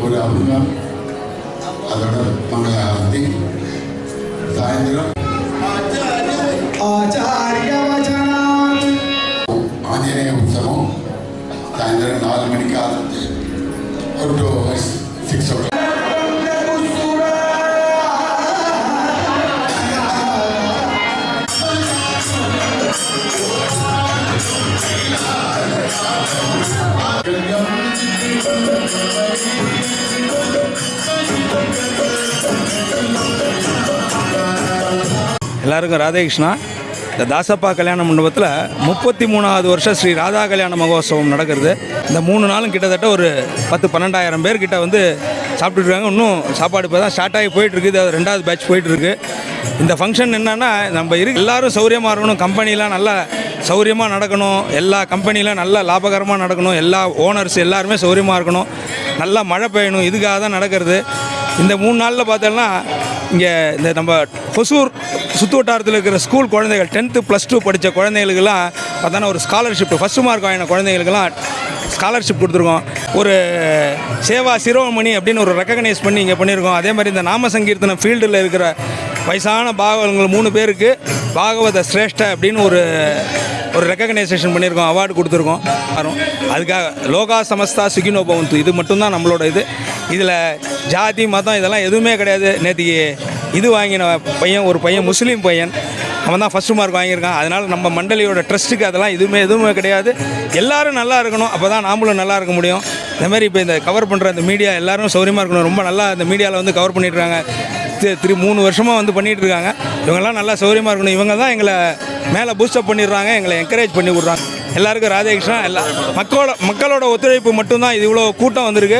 ஒரு அபிங்கம் அதோட மங்கள ஆரத்தி சாயந்தரம் ஆஞ்சநேய உற்சவம் சாயந்தரம் 4 மணிக்கு ஆரம்பிச்சு ஒரு 6 o'clock. எல்லாருக்கும் ராதேகிருஷ்ணா. இந்த தாசப்பா கல்யாண மண்டபத்தில் 33வது வருஷம் ஸ்ரீ ராதா கல்யாண மகோத்சவம் நடக்கிறது. இந்த 3 நாளும் கிட்டத்தட்ட ஒரு 10-12,000 பேர்கிட்ட வந்து சாப்பிட்டுருக்காங்க. இன்னும் சாப்பாடு இப்போ தான் ஸ்டார்ட் ஆகி போயிட்டுருக்கு. இது 2வது பேட்ச் போயிட்டுருக்கு. இந்த ஃபங்க்ஷன் என்னென்னா நம்ம எல்லோரும் சௌரியமாக இருக்கணும், கம்பெனிலாம் நல்லா சௌரியமாக நடக்கணும், எல்லா கம்பெனிலாம் நல்லா லாபகரமாக நடக்கணும், எல்லா ஓனர்ஸ் எல்லாருமே சௌரியமாக இருக்கணும், நல்லா மழை பெய்யணும், இதுக்காக தான் நடக்கிறது. இந்த 3 நாளில் பார்த்தோன்னா இங்கே இந்த நம்ம ஹொசூர் சுற்று வட்டாரத்தில் இருக்கிற ஸ்கூல் குழந்தைகள் 10th +2 படித்த குழந்தைகளுக்கெல்லாம் பார்த்தோன்னா ஒரு ஸ்காலர்ஷிப் ஃபஸ்ட்டு மார்க் வாங்கின குழந்தைகளுக்கெல்லாம் ஸ்காலர்ஷிப் கொடுத்துருக்கோம். ஒரு சேவா சிரோமணி அப்படின்னு ஒரு ரெக்கக்னைஸ் பண்ணி இங்கே பண்ணியிருக்கோம். அதே மாதிரி இந்த நாம சங்கீர்த்தனம் ஃபீல்டில் இருக்கிற வயசான பாகவதங்கள் 3 பேருக்கு பாகவத சிரேஷ்ட அப்படின்னு ஒரு ரெக்கக்னைசேஷன் பண்ணியிருக்கோம், அவார்டு கொடுத்துருக்கோம். அதுக்காக லோகா சமஸ்தா சுகினோ பவந்து, இது மட்டும்தான் நம்மளோட இது. இதில் ஜாதி மதம் இதெல்லாம் எதுவுமே கிடையாது. நேற்றுக்கு இது வாங்கின பையன் ஒரு பையன் முஸ்லீம் பையன், அவன் தான் ஃபஸ்ட்டு மார்க் வாங்கியிருக்கான். அதனால் நம்ம மண்டலியோட ட்ரஸ்ட்டுக்கு அதெல்லாம் எதுவுமே கிடையாது. எல்லோரும் நல்லா இருக்கணும், அப்போ தான் நாமளும் நல்லா இருக்க முடியும். இந்தமாதிரி இப்போ இந்த கவர் பண்ணுற இந்த மீடியா எல்லோரும் சௌரியமாக இருக்கணும். ரொம்ப நல்லா இந்த மீடியாவில் வந்து கவர் பண்ணிட்டுருக்காங்க. 3 வருஷமாக வந்து பண்ணிகிட்டு இருக்காங்க. இவங்கெல்லாம் நல்லா சௌரியமாக இருக்கணும். இவங்க தான் எங்களை மேலே பூஸ்டப் பண்ணிடுறாங்க, எங்களை என்கரேஜ் பண்ணி விட்றாங்க. எல்லாருக்கும் ராதேகிருஷ்ணா. மக்களோட ஒத்துழைப்பு மட்டும்தான் இது இவ்வளோ கூட்டம் வந்திருக்கு.